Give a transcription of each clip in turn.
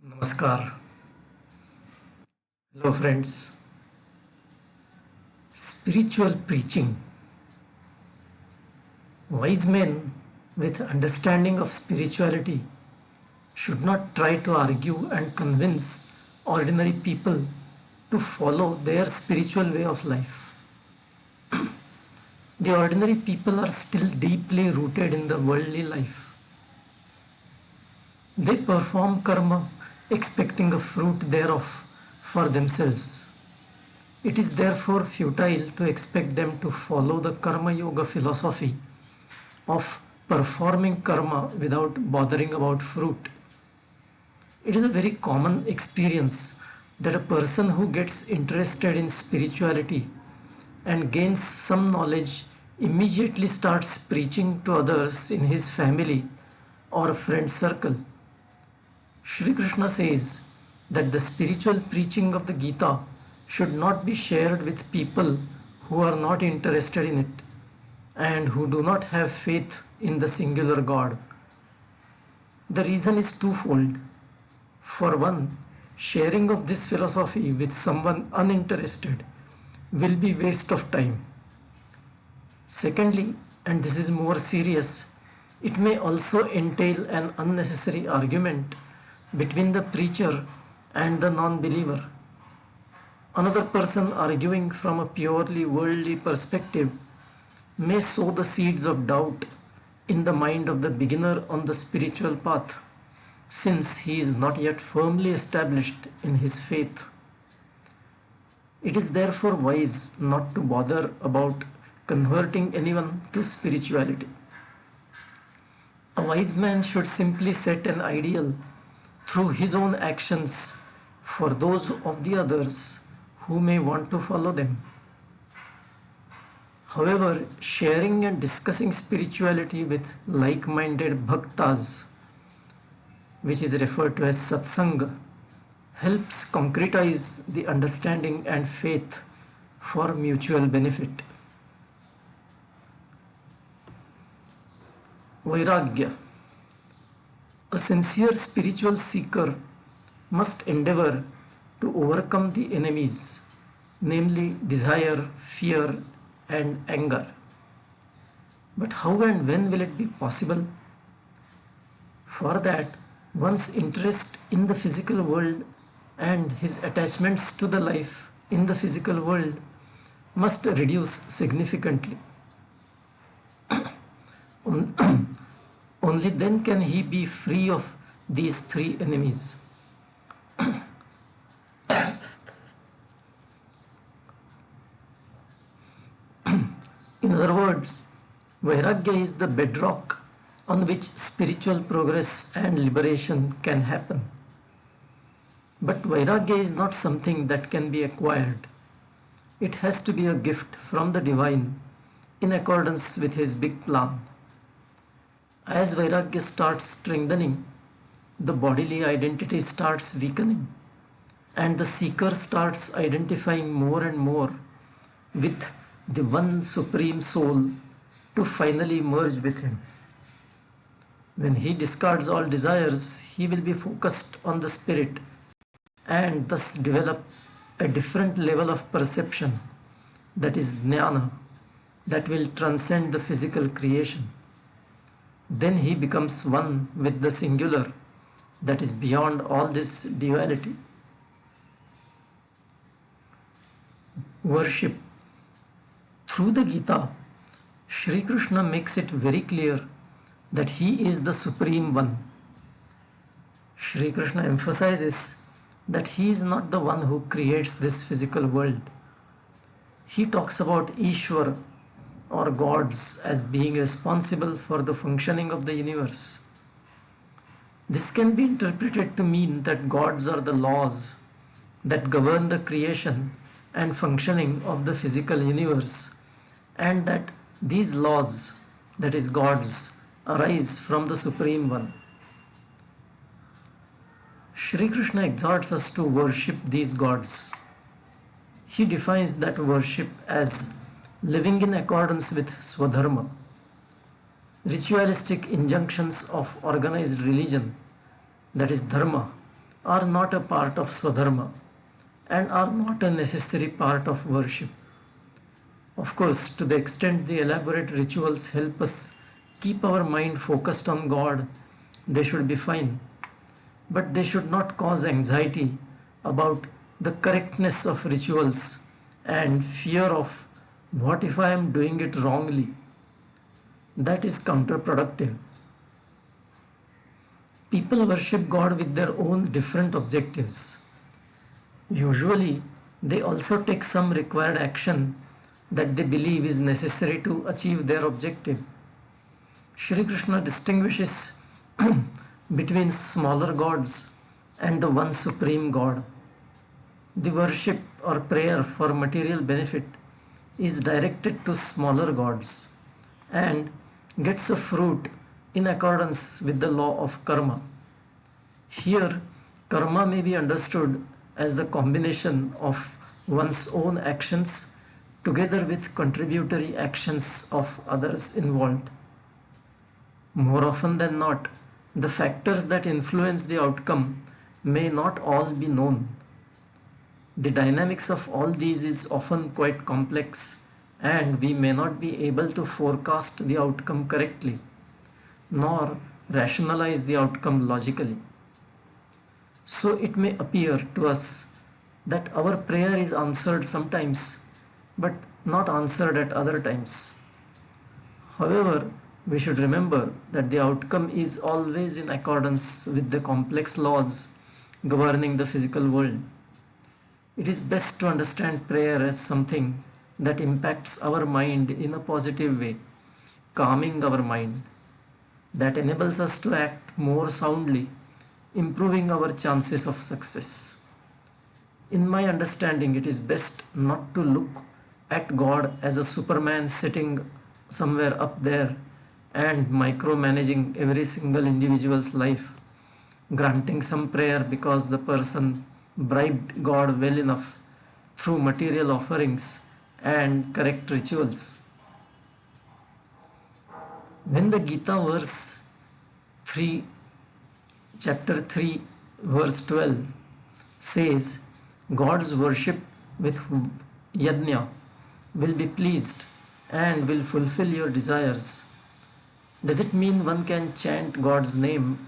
Namaskar. Hello, friends. Spiritual preaching. Wise men with understanding of spirituality should not try to argue and convince ordinary people to follow their spiritual way of life. The ordinary people are still deeply rooted in the worldly life. They perform karma expecting a fruit thereof for themselves. It is therefore futile to expect them to follow the karma yoga philosophy of performing karma without bothering about fruit. It is a very common experience that a person who gets interested in spirituality and gains some knowledge immediately starts preaching to others in his family or friend circle. Shri Krishna says that the spiritual preaching of the Geeta should not be shared with people who are not interested in it and who do not have faith in the singular God. The reason is twofold. For one, sharing of this philosophy with someone uninterested will be waste of time. Secondly, and this is more serious, it may also entail an unnecessary argument between the preacher and the non-believer. Another person arguing from a purely worldly perspective may sow the seeds of doubt in the mind of the beginner on the spiritual path, since he is not yet firmly established in his faith. It is therefore wise not to bother about converting anyone to spirituality. A wise man should simply set an ideal through his own actions for those of the others who may want to follow them. However, sharing and discussing spirituality with like-minded bhaktas, which is referred to as satsanga, helps concretize the understanding and faith for mutual benefit. Vairagya. A sincere spiritual seeker must endeavor to overcome the enemies, namely desire, fear, and anger. But how and when will it be possible? For that, one's interest in the physical world and his attachments to the life in the physical world must reduce significantly. Only then can he be free of these three enemies. In other words, Vairagya is the bedrock on which spiritual progress and liberation can happen. But Vairagya is not something that can be acquired. It has to be a gift from the divine in accordance with his big plan. As Vairagya starts strengthening, the bodily identity starts weakening, and the seeker starts identifying more and more with the one supreme soul to finally merge with him. When he discards all desires, he will be focused on the spirit and thus develop a different level of perception, that is jnana, that will transcend the physical creation. Then he becomes one with the singular that is beyond all this duality. Worship. Through the Gita, Shri Krishna makes it very clear that he is the Supreme One. Shri Krishna emphasizes that he is not the one who creates this physical world. He talks about Ishwar or gods as being responsible for the functioning of the universe. This can be interpreted to mean that gods are the laws that govern the creation and functioning of the physical universe, and that these laws, that is gods, arise from the Supreme One. Shri Krishna exhorts us to worship these gods. He defines that worship as living in accordance with swadharma. Ritualistic injunctions of organized religion, that is dharma, are not a part of swadharma and are not a necessary part of worship. Of course, to the extent the elaborate rituals help us keep our mind focused on God, they should be fine. But they should not cause anxiety about the correctness of rituals and fear of what if I am doing it wrongly. That is counterproductive. People worship God with their own different objectives. Usually, they also take some required action that they believe is necessary to achieve their objective. Shri Krishna distinguishes between smaller gods and the one supreme God. The worship or prayer for material benefit is directed to smaller gods and gets a fruit in accordance with the law of karma. Here, karma may be understood as the combination of one's own actions together with contributory actions of others involved. More often than not, the factors that influence the outcome may not all be known. The dynamics of all these is often quite complex, and we may not be able to forecast the outcome correctly, nor rationalize the outcome logically. So it may appear to us that our prayer is answered sometimes, but not answered at other times. However, we should remember that the outcome is always in accordance with the complex laws governing the physical world. It is best to understand prayer as something that impacts our mind in a positive way, calming our mind, that enables us to act more soundly, improving our chances of success. In my understanding, it is best not to look at God as a Superman sitting somewhere up there and micromanaging every single individual's life, granting some prayer because the person bribed God well enough through material offerings and correct rituals. When the Gita verse 3, chapter 3, verse 12 says, God's worship with yajna will be pleased and will fulfill your desires. Does it mean one can chant God's name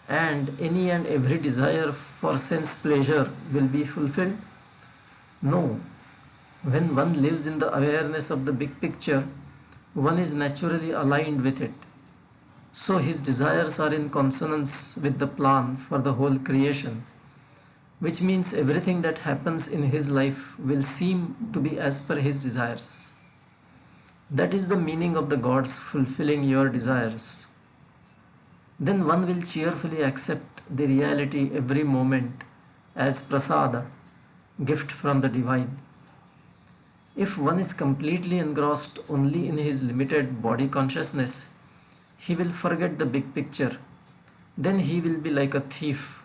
and any and every desire for sense pleasure will be fulfilled? No. When one lives in the awareness of the big picture, one is naturally aligned with it. So his desires are in consonance with the plan for the whole creation, which means everything that happens in his life will seem to be as per his desires. That is the meaning of the gods fulfilling your desires. Then one will cheerfully accept the reality every moment as prasada, gift from the divine. If one is completely engrossed only in his limited body consciousness, he will forget the big picture. Then he will be like a thief.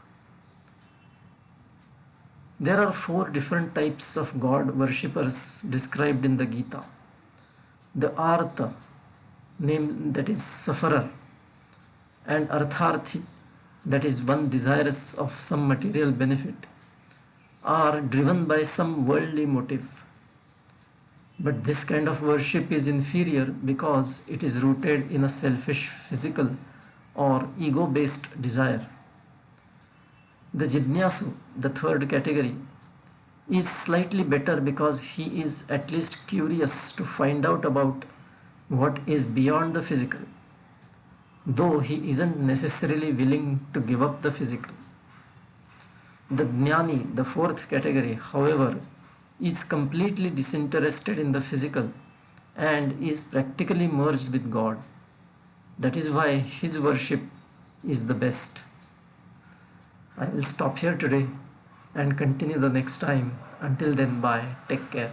There are 4 different types of God worshippers described in the Gita. The Artha, name that is sufferer, and Artharthi, that is one desirous of some material benefit, are driven by some worldly motive. But this kind of worship is inferior because it is rooted in a selfish physical or ego-based desire. The Jidnyasu, the third category, is slightly better because he is at least curious to find out about what is beyond the physical, though he isn't necessarily willing to give up the physical. The Jnani, the fourth category, however, is completely disinterested in the physical and is practically merged with God. That is why his worship is the best. I will stop here today and continue the next time. Until then, bye. Take care.